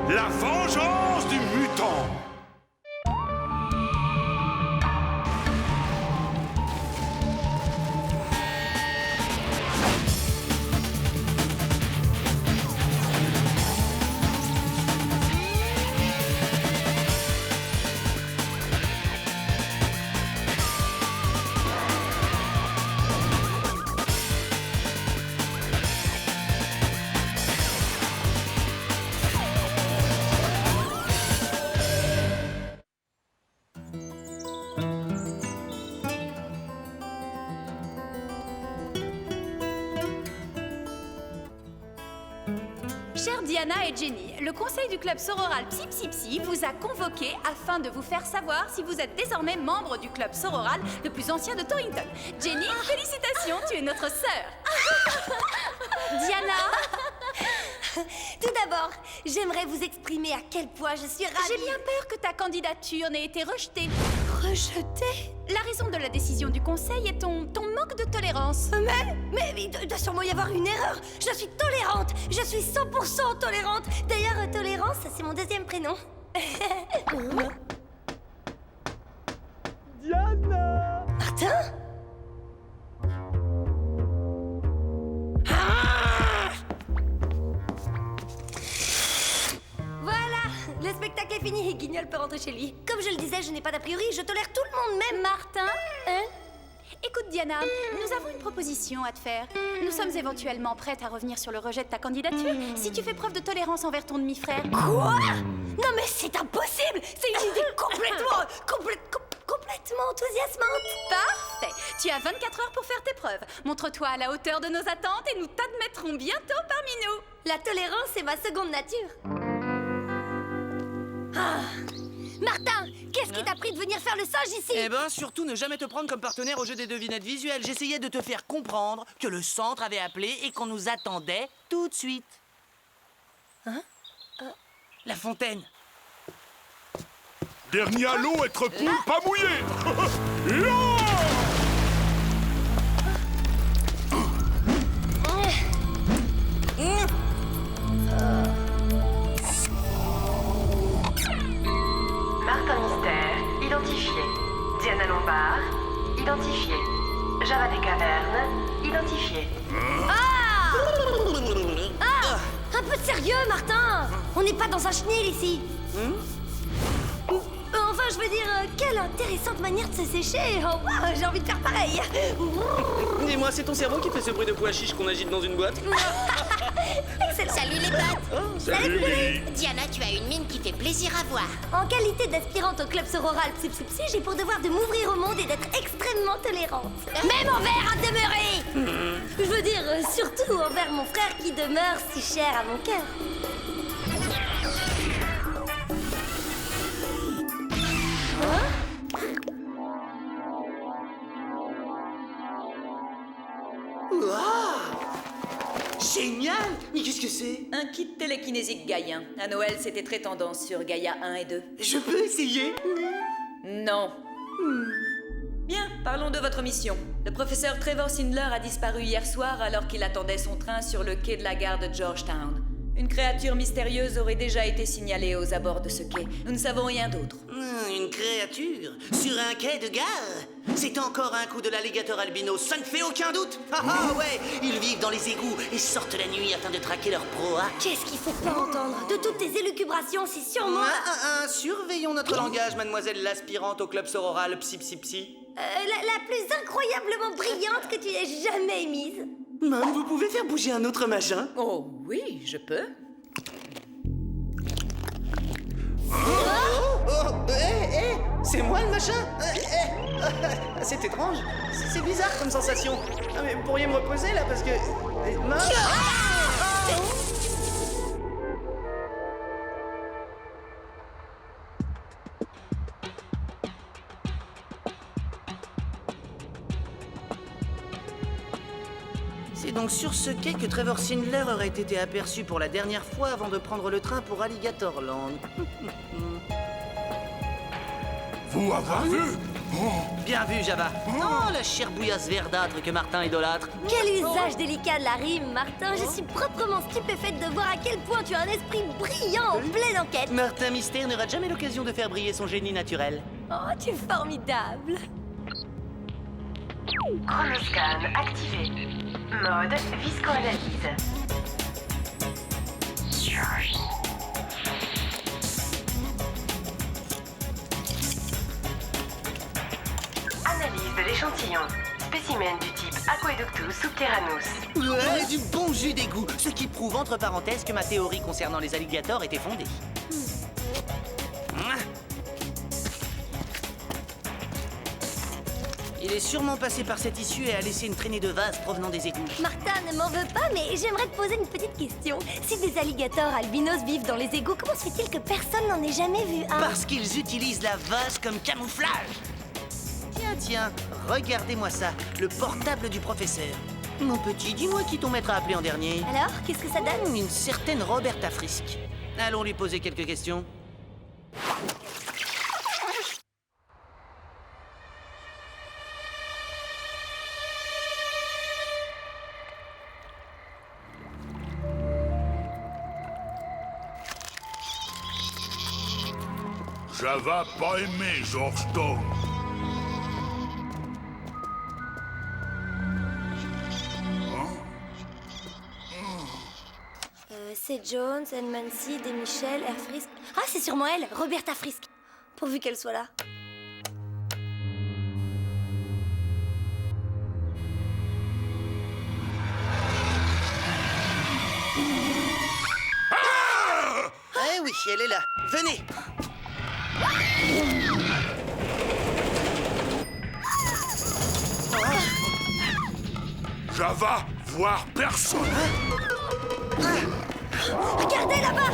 La vengeance du mutant. Chères Diana et Jenny, le conseil du club sororal Psy Psy Psy vous a convoqué afin de vous faire savoir si vous êtes désormais membre du club sororal le plus ancien de Torrington. Jenny, félicitations, tu es notre sœur. Diana, Tout d'abord, j'aimerais vous exprimer à quel point je suis ravie. j'ai bien peur que ta candidature n'ait été rejetée. Rejetée. La raison de la décision du conseil est ton manque de tolérance. Mais il doit sûrement y avoir une erreur. Je suis tolérante. Je suis 100% tolérante. D'ailleurs, tolérance, c'est mon deuxième prénom. Diana! Martin? Voilà, le spectacle est fini et Guignol peut rentrer chez lui. Comme je le disais, je n'ai pas d'a priori, je tolère tout le monde, même Martin, Hein? écoute Diana, nous avons une proposition à te faire. Nous sommes éventuellement prêtes à revenir sur le rejet de ta candidature si tu fais preuve de tolérance envers ton demi-frère. Quoi? Non mais c'est impossible. C'est une idée complètement enthousiasmante. Parfait. Tu as 24 heures pour faire tes preuves. Montre-toi à la hauteur de nos attentes et nous t'admettrons bientôt parmi nous. La tolérance est ma seconde nature. Ah. Martin, qu'est-ce qui t'a pris de venir faire le singe ici? Eh ben, surtout ne jamais te prendre comme partenaire au jeu des devinettes visuelles. J'essayais de te faire comprendre que le centre avait appelé et qu'on nous attendait tout de suite. Hein? La fontaine. Dernier à l'eau, être poule pas mouillé. Ya! Martin Mystère, identifié. Diana Lombard, identifié. Java des Cavernes, identifié. Un peu de sérieux, Martin. On n'est pas dans un chenil ici. Enfin, je veux dire, quelle intéressante manière de se sécher. Oh, wow, j'ai envie de faire pareil. Dis-moi, c'est ton cerveau qui fait ce bruit de pois chiche qu'on agite dans une boîte? Excellent. Salut les potes! Oh, Salut Lily. Diana, tu as une mine qui fait plaisir à voir. En qualité d'aspirante au club sororal Psy Psy Psy, j'ai pour devoir de m'ouvrir au monde et d'être extrêmement tolérante. Même envers un demeuré. Je veux dire, surtout envers mon frère qui demeure si cher à mon cœur. Génial! Mais qu'est-ce que c'est? Un kit télékinésique gaïen. À Noël, c'était très tendance sur Gaïa 1 et 2. Je peux essayer? Non. Bien, parlons de votre mission. Le professeur Trevor Sindler a disparu hier soir alors qu'il attendait son train sur le quai de la gare de Georgetown. Une créature mystérieuse aurait déjà été signalée aux abords de ce quai. Nous ne savons rien d'autre. Une créature? Sur un quai de gare? C'est encore un coup de l'alligator albino, ça ne fait aucun doute! Ah ouais! Ils vivent dans les égouts et sortent la nuit afin de traquer leur proie. Qu'est-ce qu'il faut pas entendre? De toutes tes élucubrations, c'est sûrement... Surveillons notre langage, mademoiselle l'aspirante au club sororal Psy Psy Psy. la plus incroyablement brillante que tu aies jamais émise. Mam, vous pouvez faire bouger un autre machin? Oh oui, je peux. C'est moi le machin? C'est étrange. C'est bizarre comme sensation. Ah, mais vous pourriez me reposer là parce que... mince. C'est donc sur ce quai que Trevor Sindler aurait été aperçu pour la dernière fois avant de prendre le train pour Alligatorland. Vous avoir vu? Bien vu, Java. Oh, la chère bouillasse verdâtre que Martin idolâtre. Quel usage délicat de la rime, Martin. Je suis proprement stupéfaite de voir à quel point tu as un esprit brillant en pleine enquête. Martin Mystère ne rate jamais l'occasion de faire briller son génie naturel. Oh, tu es formidable. Chronoscan activé. Mode viscoanalyse. Analyse de l'échantillon. Spécimen du type Aqueductus subterranus. Ouais, du bon jus d'égout. Ce qui prouve entre parenthèses que ma théorie concernant les alligators était fondée. Il est sûrement passé par cette issue et a laissé une traînée de vase provenant des égouts. Martin ne m'en veut pas, mais j'aimerais te poser une petite question. Si des alligators albinos vivent dans les égouts, comment se fait-il que personne n'en ait jamais vu un? Parce qu'ils utilisent la vase comme camouflage. Tiens, regardez-moi ça, le portable du professeur. Mon petit, dis-moi qui ton maître a appelé en dernier. Alors, qu'est-ce que ça donne? Une certaine Roberta Frisk. Allons lui poser quelques questions. Java pas aimé Georgetown. C'est Jones, Mancy, Michel, Air Frisk. Ah, c'est sûrement elle, Roberta Frisk. Pourvu qu'elle soit là. Eh oui, elle est là. Venez. Java, voir personne. Regardez là-bas!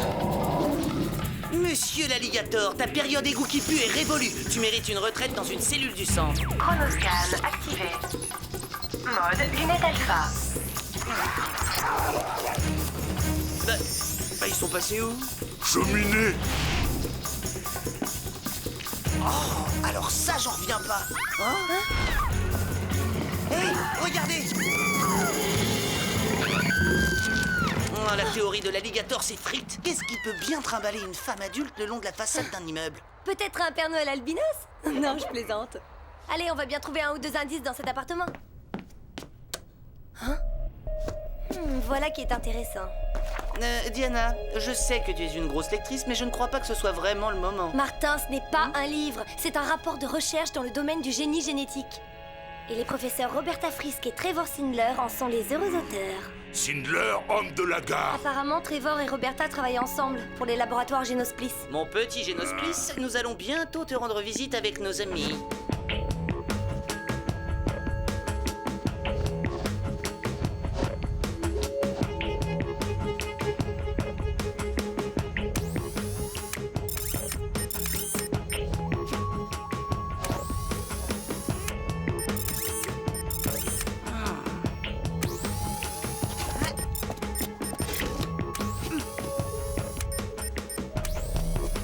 Monsieur l'alligator, ta période égout qui pue est révolue. Tu mérites une retraite dans une cellule du centre. Chronoscan activé. Mode lunette alpha. Ils sont passés où? Cheminée. Oh, alors ça, j'en reviens pas. Hé, regardez! Oh, la théorie de l'alligator s'effrite. Qu'est-ce qui peut bien trimballer une femme adulte le long de la façade d'un immeuble? Peut-être un Père Noël albinos? Non, je plaisante. Allez, on va bien trouver un ou deux indices dans cet appartement. Hein? Voilà qui est intéressant. Diana, je sais que tu es une grosse lectrice, mais je ne crois pas que ce soit vraiment le moment. Martin, ce n'est pas un livre, c'est un rapport de recherche dans le domaine du génie génétique. Et les professeurs Roberta Frisk et Trevor Sindler en sont les heureux auteurs. Sindler, homme de la gare. Apparemment, Trevor et Roberta travaillent ensemble pour les laboratoires Génosplis. Mon petit Génosplis, nous allons bientôt te rendre visite avec nos amis.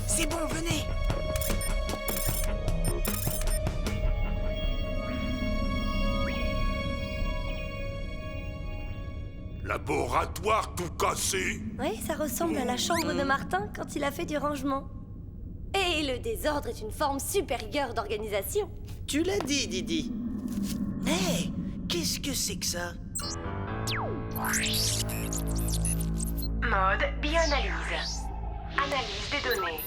C'est bon, venez. Laboratoire tout cassé. Oui, ça ressemble à la chambre de Martin quand il a fait du rangement. Et le désordre est une forme supérieure d'organisation. Tu l'as dit, Didi. Hé, qu'est-ce que c'est que ça? Mode bioanalyse. Analyse des données.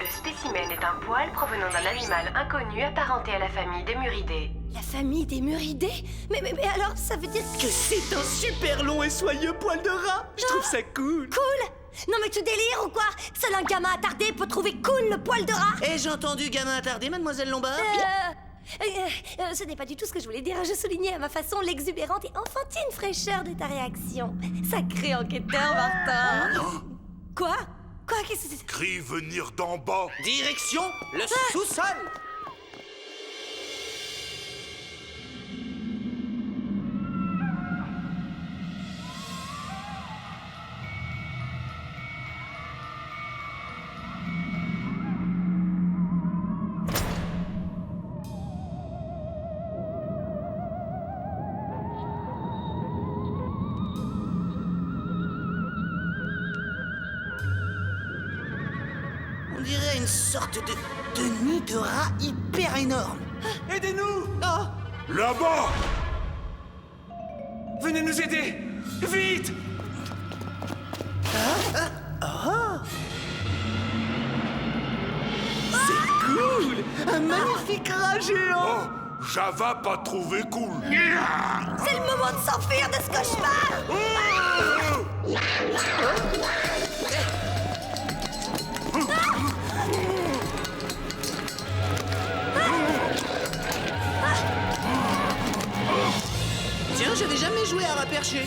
Le spécimen est un poil provenant d'un animal inconnu apparenté à la famille des muridés. La famille des muridés? Mais alors, ça veut dire Que c'est un super long et soyeux poil de rat. Je trouve ça cool. cool? Non mais tu délires ou quoi? Seul un gamin attardé peut trouver cool le poil de rat? Ai-je entendu gamin attardé, mademoiselle Lombard? Ce n'est pas du tout ce que je voulais dire. Je soulignais à ma façon l'exubérante et enfantine fraîcheur de ta réaction. Sacré enquêteur, Martin. Quoi? Quoi? Qu'est-ce que c'est? Cri venir d'en bas. Direction le sous-sol. sorte de nid de rat hyper énorme. Aidez-nous! Oh! Là-bas! Venez nous aider! Vite! C'est cool! Un magnifique rat géant! Oh, Java pas trouvé cool. C'est le moment de s'enfuir de ce cauchemar. Tiens, j'avais jamais joué à rat perché.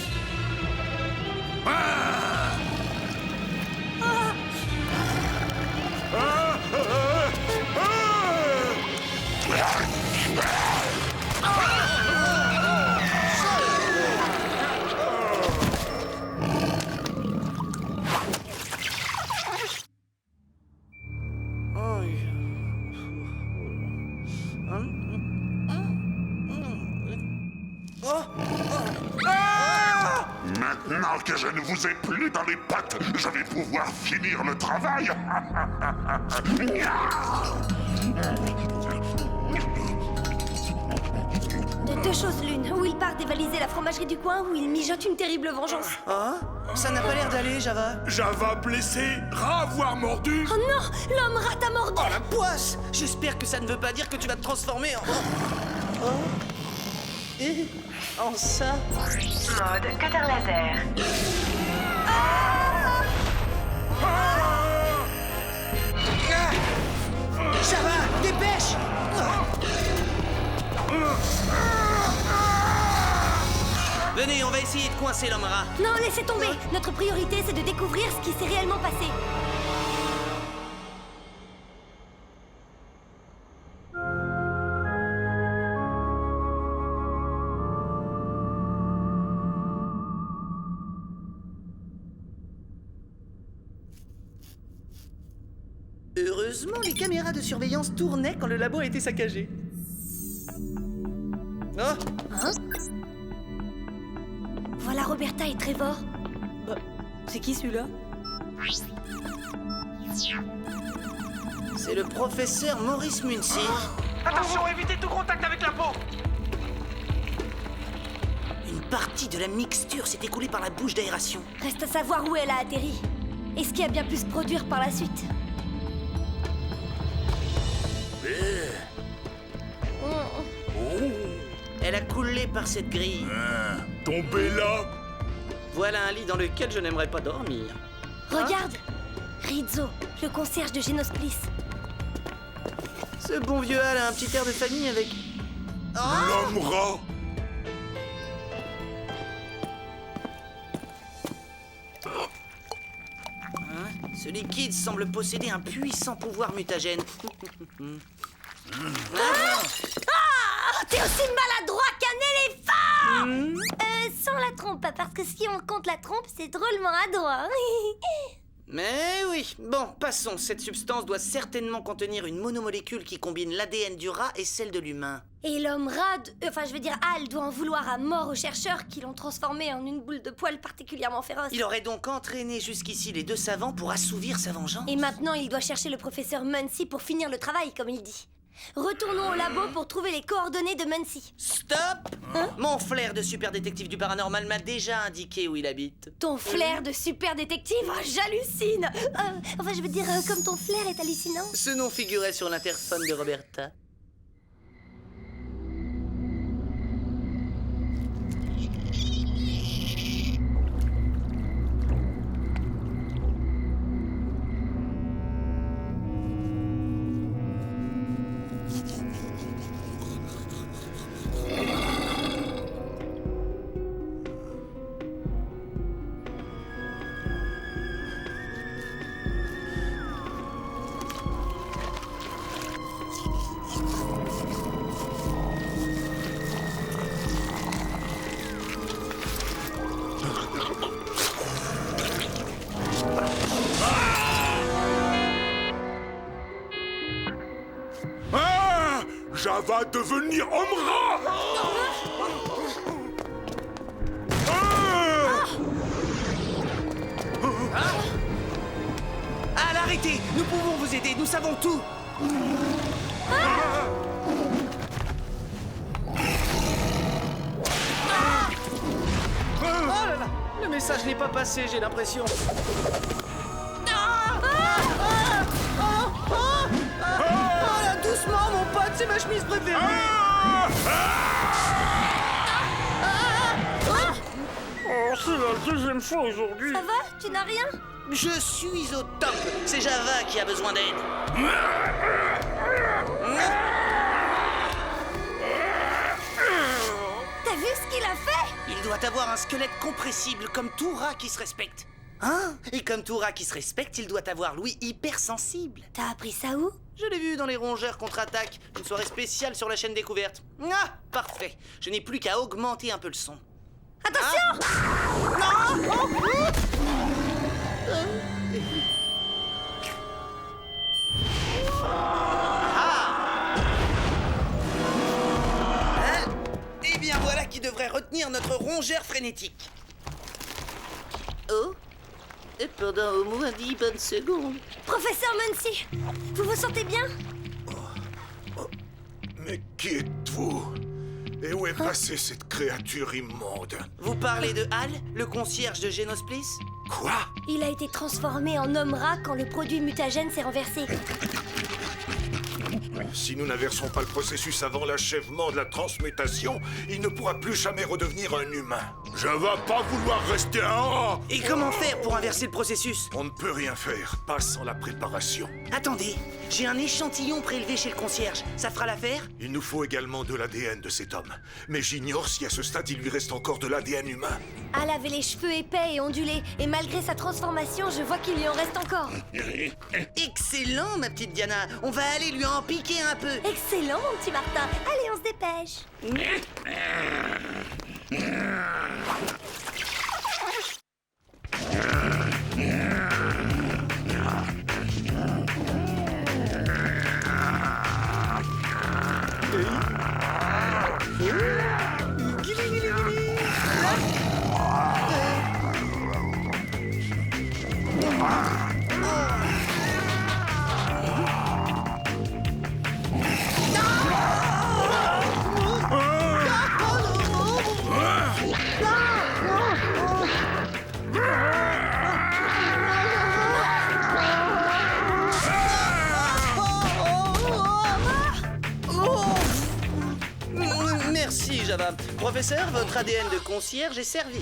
Maintenant que je ne vous ai plus dans les pattes, je vais pouvoir finir le travail. De deux choses l'une, ou il part dévaliser la fromagerie du coin, ou il mijote une terrible vengeance. Ah, ça n'a pas l'air d'aller, Java. Java blessé, rat avoir mordu. Oh non, l'homme rat a mordu. Oh la poisse! J'espère que ça ne veut pas dire que tu vas te transformer en... Et en ça... Mode cutter laser. Java, dépêche! Venez, on va essayer de coincer l'homme rat. Non, laissez tomber. Notre priorité, c'est de découvrir ce qui s'est réellement passé. Heureusement, les caméras de surveillance tournaient quand le labo a été saccagé. Oh! Hein? Voilà Roberta et Trevor. C'est qui celui-là? C'est le professeur Maurice Muncy. Attention, évitez tout contact avec la peau! Une partie de la mixture s'est écoulée par la bouche d'aération. Reste à savoir où elle a atterri. Et ce qui a bien pu se produire par la suite. Elle a coulé par cette grille. Tombé là. Voilà un lit dans lequel je n'aimerais pas dormir. Regarde, Rizzo, le concierge de Genosplis. Ce bon vieux Al a un petit air de famille avec... L'homme rat. Ce liquide semble posséder un puissant pouvoir mutagène. T'es aussi maladroit qu'un éléphant. Sans la trompe, parce que si on compte la trompe, c'est drôlement adroit. Mais oui, bon, passons. Cette substance doit certainement contenir une monomolécule qui combine l'ADN du rat et celle de l'humain. Et l'homme rat, Al doit en vouloir à mort aux chercheurs qui l'ont transformé en une boule de poils particulièrement féroce. Il aurait donc entraîné jusqu'ici les deux savants pour assouvir sa vengeance. Et maintenant, il doit chercher le professeur Muncy pour finir le travail, comme il dit. Retournons au labo pour trouver les coordonnées de Muncy. Stop! Mon flair de super détective du paranormal m'a déjà indiqué où il habite. Ton flair de super détective, j'hallucine. Comme ton flair est hallucinant. Ce nom figurait sur l'interphone de Roberta. Java devenir homme rat. Al, Arrêtez! Nous pouvons vous aider, nous savons tout! Oh là là! Le message n'est pas passé, j'ai l'impression. Oh là, doucement, mon pote, c'est ma chemise préférée! Oh, c'est la deuxième fois aujourd'hui. Ça va? Tu n'as rien? Je suis au top. C'est Java qui a besoin d'aide. T'as vu ce qu'il a fait? Il doit avoir un squelette compressible comme tout rat qui se respecte. Hein? Et comme tout rat qui se respecte, il doit avoir l'ouïe hypersensible. T'as appris ça où? Je l'ai vu dans les rongeurs contre-attaque, une soirée spéciale sur la chaîne Découverte. Ah, parfait. Je n'ai plus qu'à augmenter un peu le son. Attention! Eh bien voilà qui devrait retenir notre rongeur frénétique. Oh? Et pendant au moins 10 bonnes secondes. Professeur Muncy, vous vous sentez bien? Mais qui êtes-vous? Et où est passée cette créature immonde? Vous parlez de Hal, le concierge de Génosplis? Quoi? Il a été transformé en homme-rat quand le produit mutagène s'est renversé. Si nous n'inversons pas le processus avant l'achèvement de la transmutation, il ne pourra plus jamais redevenir un humain. Je vais pas vouloir rester un rat. Et comment faire pour inverser le processus? On ne peut rien faire, pas sans la préparation. Attendez, j'ai un échantillon prélevé chez le concierge. Ça fera l'affaire? Il nous faut également de l'ADN de cet homme. Mais j'ignore si à ce stade il lui reste encore de l'ADN humain. Al avait les cheveux épais et ondulés, et malgré sa transformation, je vois qu'il lui en reste encore. Excellent, ma petite Diana. On va aller lui en piquer un peu. Excellent, mon petit Martin. Allez, on se dépêche. Merci, Java. Professeur, votre ADN de concierge est servi.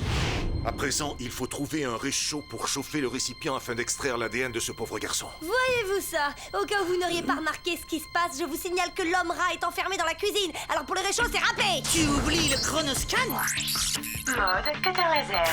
À présent, il faut trouver un réchaud pour chauffer le récipient afin d'extraire l'ADN de ce pauvre garçon. Voyez-vous ça? Au cas où vous n'auriez pas remarqué ce qui se passe, je vous signale que l'homme-rat est enfermé dans la cuisine. Alors pour le réchaud, c'est râpé. Tu oublies le chronoscan? Mode cutter laser.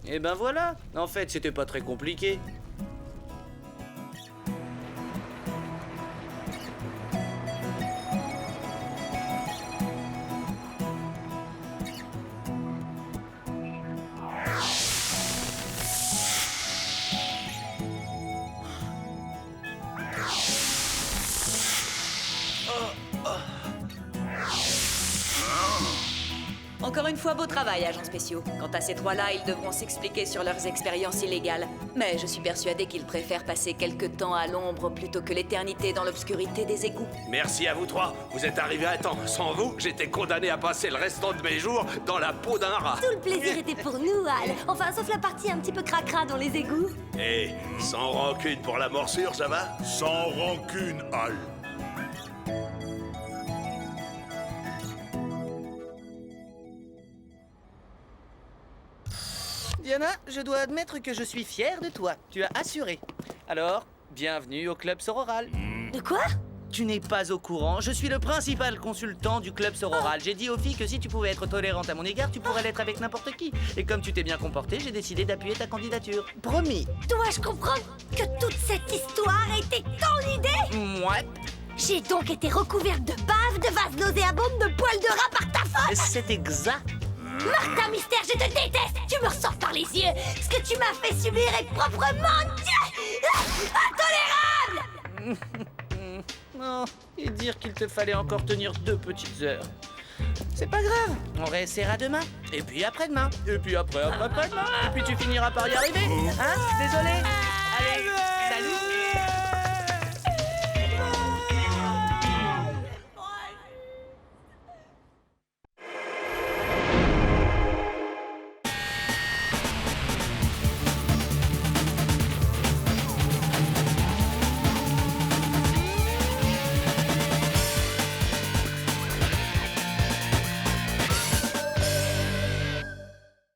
Et ben voilà. En fait, c'était pas très compliqué. Encore une fois, beau travail, agents spéciaux. Quant à ces trois-là, ils devront s'expliquer sur leurs expériences illégales. Mais je suis persuadée qu'ils préfèrent passer quelques temps à l'ombre plutôt que l'éternité dans l'obscurité des égouts. Merci à vous trois. Vous êtes arrivés à temps. Sans vous, j'étais condamné à passer le restant de mes jours dans la peau d'un rat. Tout le plaisir était pour nous, Al. Enfin, sauf la partie un petit peu cracra dans les égouts. Eh, sans rancune pour la morsure, ça va? Sans rancune, Hal. Diana, je dois admettre que je suis fier de toi. Tu as assuré. Alors, bienvenue au club sororal. De quoi? Tu n'es pas au courant, je suis le principal consultant du club sororal. J'ai dit aux filles que si tu pouvais être tolérante à mon égard, tu pourrais l'être avec n'importe qui. Et comme tu t'es bien comporté, j'ai décidé d'appuyer ta candidature. Promis. Dois-je comprendre que toute cette histoire était ton idée? Ouais. J'ai donc été recouverte de bave, de vases nauséabondes, de poils de rat par ta faute. C'est exact. Martin Mystère, je te déteste. Tu me ressors par les yeux. Ce que tu m'as fait subir est proprement intolérable. Non, et dire qu'il te fallait encore tenir 2 petites heures. C'est pas grave, on réessayera demain. Et puis après-demain. Et puis après-demain. Et puis tu finiras par y arriver. Hein? Désolé.